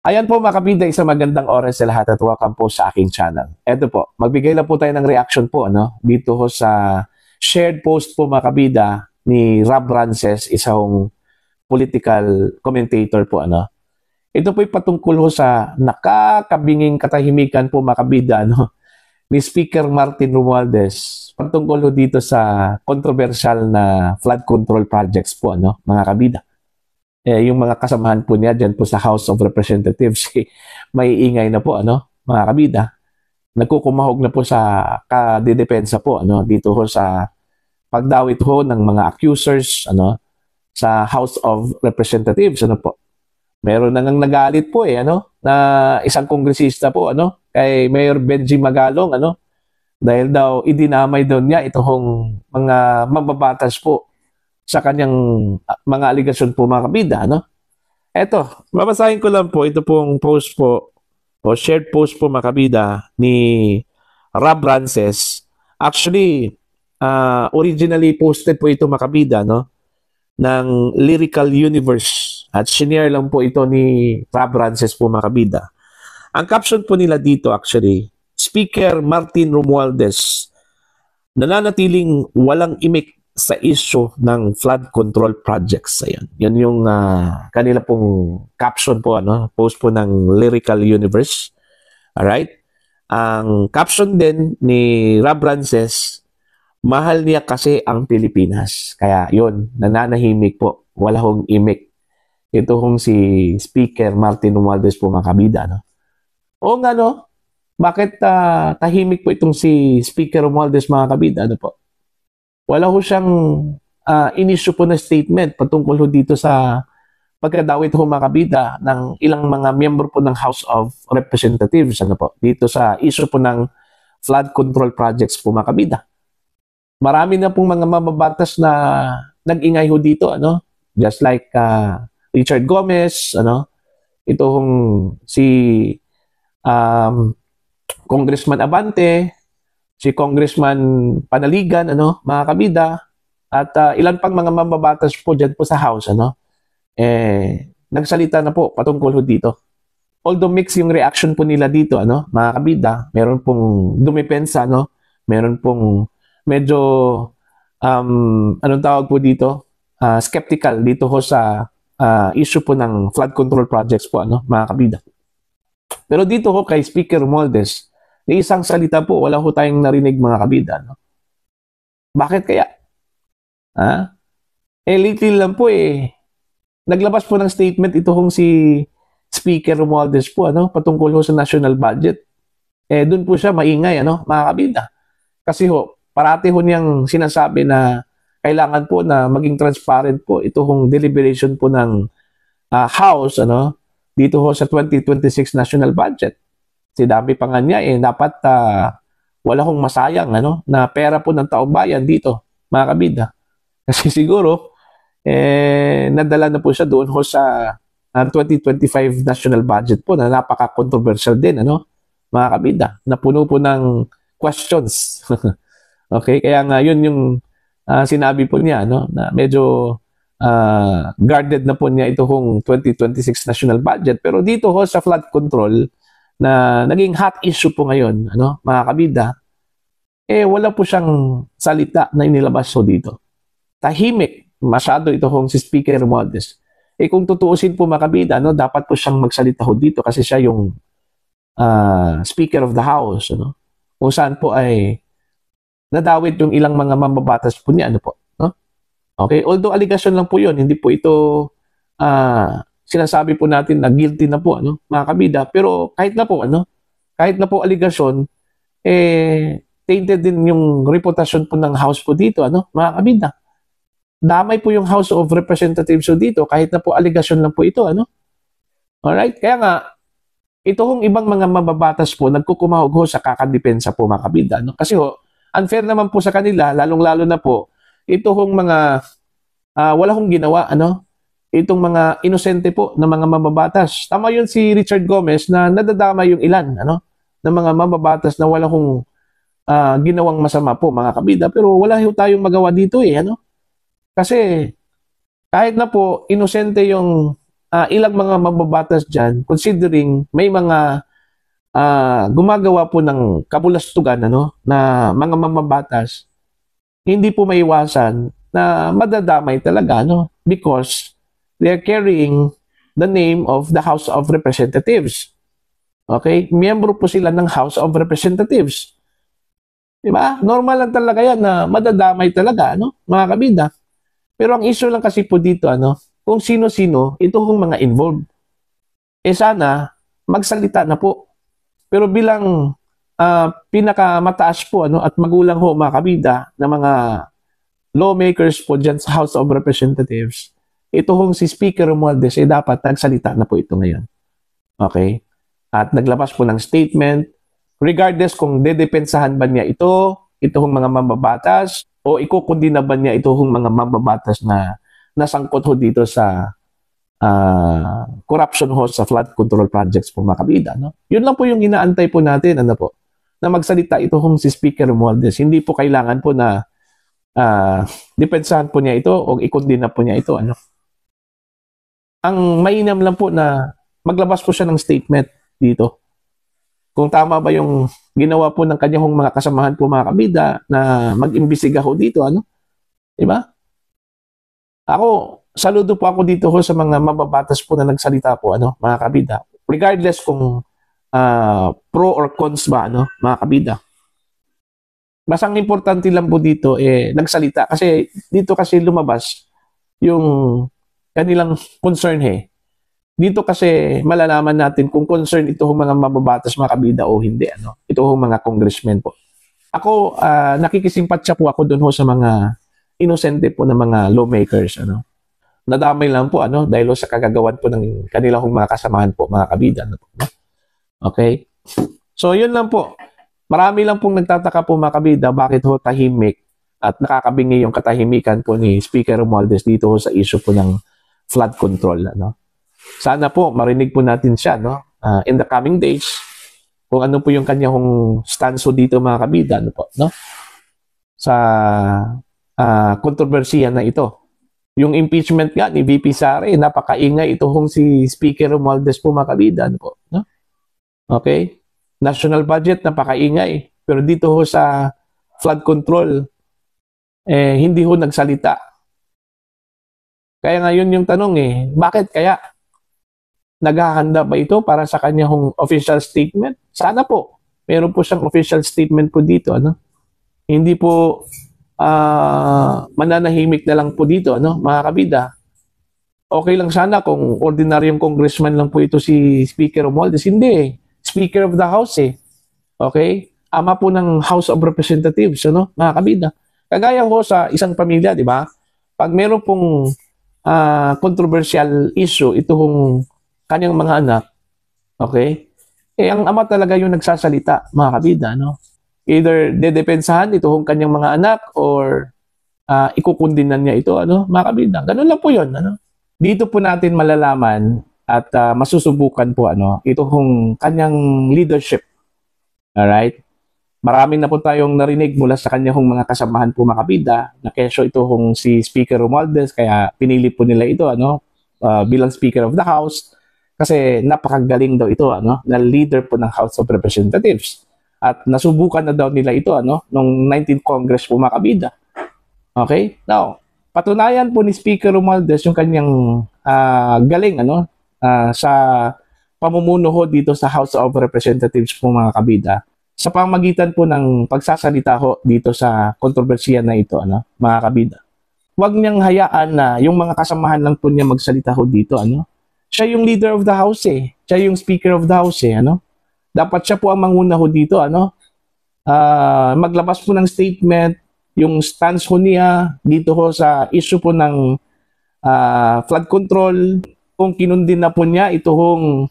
Ayan po mga kabida, isang magandang oras sa lahat at welcome po sa aking channel. Eto po, magbigay lang po tayo ng reaction po dito ho sa shared post po mga kabida ni Rob Rances, isang political commentator po. Ito po patungkol ho sa nakakabinging katahimikan po mga kabida ni Speaker Martin Romualdez patungkol ho dito sa controversial na flood control projects po mga kabida. Yung mga kasamahan po niya dyan po sa House of Representatives, may ingay na po, mga kabida. Nagkukumahog na po sa kadedepensa po, dito ho sa pagdawit ho ng mga accusers, sa House of Representatives, po. Meron na ngang nagalit po, na isang kongresista po, kay Mayor Benji Magalong, dahil daw idinamay daw niya itong mga mababatas po sa kanyang mga aligasyon po mga kabida, Eto, babasahin ko lang po ito pong post po o shared post po mga kabida ni Rob Rances. Actually, originally posted po ito mga kabida, ng Lyrical Universe at shinare lang po ito ni Rob Rances po mga kabida. Ang caption po nila dito actually, Speaker Martin Romualdez nananatiling walang imik sa issue ng flood control projects. Ayan. Yan yung kanila pong caption po, post po ng Lyrical Universe. Alright? Ang caption din ni Rob Rances, mahal niya kasi ang Pilipinas. Kaya yun, nananahimik po. Wala hong imik. Ito hong si Speaker Martin Romualdez po mga kabida. O nga bakit tahimik po itong si Speaker Romualdez mga kabida? Po? Wala ho siyang in-issue po na statement patungkol ho dito sa pagkadawit ho mga kabida ng ilang mga miyembro po ng House of Representatives po, dito sa issue po ng flood control projects po mga kabida. Marami na pong mga mababatas na nag-ingay ho dito, just like Richard Gomez, ito hong si Congressman Abante, si Congressman Panaligan, mga kabida, at ilan pang mga mababatas po dyan po sa House, nagsalita na po patungkol ho dito. Although mix yung reaction po nila dito, mga kabida, meron pong dumipensa, meron pong medyo, anong tawag po dito, skeptical dito ho sa issue po ng flood control projects po, mga kabida. Pero dito ho kay Speaker Romualdez, ni isang salita po, wala ho tayong narinig mga kabida. Bakit kaya? Lately lang po naglabas po ng statement ito hong si Speaker Romualdez po, patungkol ho sa national budget. Doon po siya maingay, mga kabida. Kasi ho, parati ho niyang sinasabi na kailangan po na maging transparent po ito hong deliberation po ng House, dito ho sa 2026 national budget. Si dami pa nga niya, dapat wala hong masayang na pera po ng taong bayan dito, mga kabida. Kasi siguro, nadala na po siya doon ho sa 2025 national budget po na napaka-controversial din, mga kabida, na puno po ng questions. Okay, kaya nga yun yung sinabi po niya, na medyo guarded na po niya ito hong 2026 national budget. Pero dito ho sa flood control, na naging hot issue po ngayon, mga kabida, wala po siyang salita na inilabas ho dito. Tahimik, masyado ito hong si Speaker Romualdez. Kung tutuusin po mga kabida, dapat po siyang magsalita ho dito kasi siya yung Speaker of the House, kung saan po ay nadawit yung ilang mga mambabatas po niya, po. Okay, although allegation lang po yun, hindi po ito sinasabi po natin na guilty na po, mga kabida. Pero kahit na po allegation, tainted din yung reputasyon po ng House po dito, mga kabida. Damay po yung House of Representatives po dito, kahit na po allegation lang po ito, Alright, kaya nga, ito hong ibang mga mababatas po, nagkukumahog ho sa kakadepensa po, mga kabida, Kasi unfair naman po sa kanila, lalong-lalo na po, ito hong mga wala hong ginawa, itong mga inosente po na mga mababatas. Tama yun si Richard Gomez na nadadama yung ilan, ng mga mababatas na wala hong ginawang masama po, mga kabida. Pero wala ho tayong magawa dito, Kasi kahit na po inosente yung ilang mga mababatas dyan, considering may mga gumagawa po ng kabulastugan na mga mababatas, hindi po maiwasan na madadamay talaga because they're carrying the name of the House of Representatives. Okay? Miyembro po sila ng House of Representatives. Diba? Normal lang talaga yan na madadamay talaga, mga kabida. Pero ang issue lang kasi po dito, kung sino-sino, ito hong mga involved. Sana, magsalita na po. Pero bilang pinakamataas po, at magulang ho, mga kabida, na mga lawmakers po dyan sa House of Representatives, ito hong si Speaker Romualdez, dapat nagsalita na po ito ngayon. Okay? At naglabas po ng statement, regardless kung dedepensahan ba niya itong mga mambabatas, o ikukundina ba niya itong mga mambabatas na nasangkot ho dito sa corruption ho sa flood control projects po, mga kabida. Yun lang po yung inaantay po natin, na magsalita itong si Speaker Romualdez. Hindi po kailangan po na depensahan po niya ito o ikundina po niya ito. Ang mainam lang po na maglabas po siya ng statement dito. Kung tama ba yung ginawa po ng kanyang mga kasamahan po, mga kabida, na mag-imbestiga ho dito, diba? Ako, saludo po ako dito ho sa mga mababatas po na nagsalita po, mga kabida. Regardless kung pro or cons ba, mga kabida. Mas ang importante lang po dito, nagsalita. Kasi dito kasi lumabas yung kanilang concern, Dito kasi malalaman natin kung concern itong mga mababatas, mga kabida, o hindi. Itong mga congressmen po. Ako, nakikisimpatya po ako doon ho sa mga inosente po na mga lawmakers. Nadamay lang po dahil sa kagagawan po ng kanilang mga kasamahan po, mga kabida. Okay? So, yun lang po. Marami lang pong nagtataka po, mga kabida, bakit ho tahimik at nakakabingi yung katahimikan po ni Speaker Romualdez dito ho sa issue po ng flood control. Sana po marinig po natin siya in the coming days kung ano po yung kanyang stance dito, mga kabida, sa kontrobersiya na ito. Yung impeachment nga ni VP Sara, napakaingay itong si Speaker Romualdez po, mga kabida, Okay? National budget, napakaingay. Pero dito ho sa flood control, hindi ho nagsalita. Kaya ngayon yung tanong, bakit kaya? Naghahanda ba ito para sa kanyang official statement? Sana po. Meron po siyang official statement po dito. Hindi po mananahimik na lang po dito, mga kabida. Okay lang sana kung ordinaryong congressman lang po ito si Speaker Romualdez. Hindi. Speaker of the House Okay? Ama po ng House of Representatives, mga kabida. Kagaya ho sa isang pamilya, di ba? Pag meron pong controversial issue, itong kanyang mga anak, okay? Ang ama talaga yung nagsasalita, mga kabida, Either dedepensahan itong kanyang mga anak or ikukundinan niya ito, mga kabida. Ganun lang po yun, Dito po natin malalaman at masusubukan po, itong kanyang leadership. Alright? Marami na po tayong narinig mula sa kanyang mga kasamahan po, mga kabida, na kesyo itong si Speaker Romualdez, kaya pinili po nila ito, bilang Speaker of the House. Kasi napakagaling daw ito, na leader po ng House of Representatives. At nasubukan na daw nila ito, nung 19th Congress po, mga kabida. Okay? Now, patunayan po ni Speaker Romualdez yung kanyang galing, sa pamumuno ho dito sa House of Representatives po, mga kabida. Sa pamagitan po ng pagsasalita ho dito sa kontrobersiya na ito, mga kabida. Huwag niyang hayaan na yung mga kasamahan lang po niya magsalita ho dito, Siya yung leader of the house, Siya yung speaker of the house, Dapat siya po ang manguna ho dito, Maglabas po ng statement, yung stance ho niya dito ho sa issue po ng flood control, kung kinundin na po niya ito hong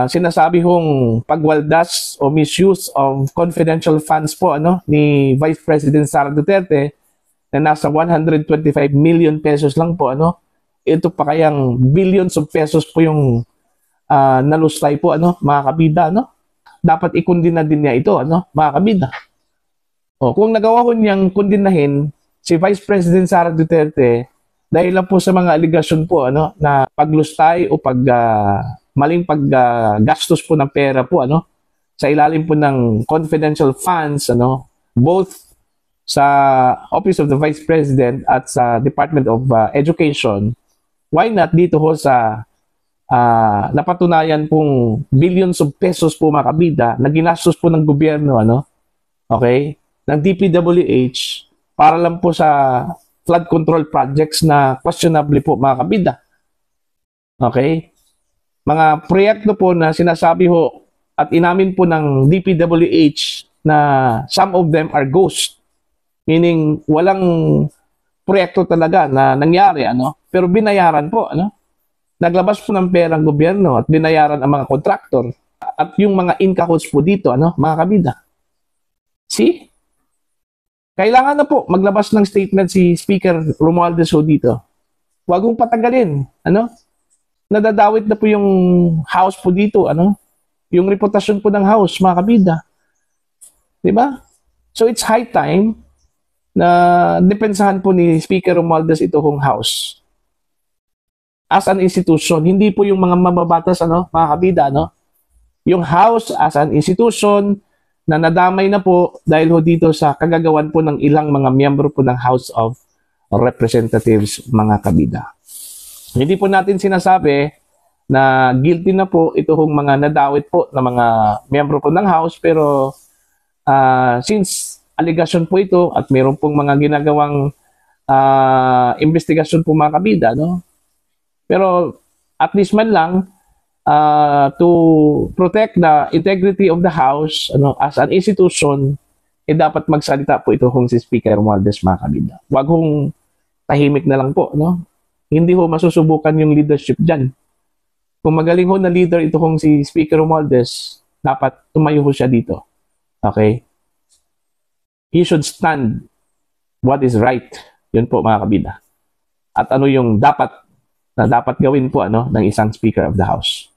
sinasabi hong pagwaldas o misuse of confidential funds po, ni Vice President Sara Duterte, na nasa 125 million pesos lang po, ito pa kayang billions of pesos po yung naluslay po, mga kabida, Dapat ikundina din niya ito, mga kabida. Kung nagawa ko niyang kundinahin si Vice President Sara Duterte dahil lang po sa mga aligasyon po ano na paglustay o maling paggastos po ng pera po ano sa ilalim po ng confidential funds ano, both sa Office of the Vice President at sa Department of Education. Why not dito ho sa napatunayan pong billions of pesos po mga kabida na ginastos po ng gobyerno ano, okay, ng DPWH para lang po sa flood control projects na questionably po mga kabida. Okay? Mga proyekto po na sinasabi ho at inamin po ng DPWH na some of them are ghost. Meaning walang proyekto talaga na nangyari ano, pero binayaran po ano. Naglabas po ng perang gobyerno at binayaran ang mga kontraktor at yung mga in-cahoots po dito ano, mga kabida. See? Kailangan na po maglabas ng statement si Speaker Romualdez ho dito. Huwag mong patagalin, ano? Nadadawit na po yung house po dito, ano? Yung reputasyon po ng house, mga kabida. 'Di ba? So it's high time na depensahan po ni Speaker Romualdez ito hong house. As an institution, hindi po yung mga mababatas, ano, mga kabida, no? Yung house as an institution na nadamay na po dahil ho dito sa kagagawan po ng ilang mga miyembro po ng House of Representatives, mga kabida. Hindi po natin sinasabi na guilty na po ito hong mga nadawit po na mga miyembro po ng House, pero since allegation po ito at mayroon pong mga ginagawang investigasyon po mga kabida, no? Pero at least man lang to protect the integrity of the House ano, as an institution, dapat magsalita po ito kung si Speaker Romualdez, mga kabida. Huwag hong tahimik na lang po, no? Hindi ho masusubukan yung leadership dyan. Kung magaling ho na leader ito kung si Speaker Romualdez, dapat tumayo ho siya dito. Okay? He should stand what is right. Yun po mga kabida. At ano yung dapat gawin po ano ng isang Speaker of the House.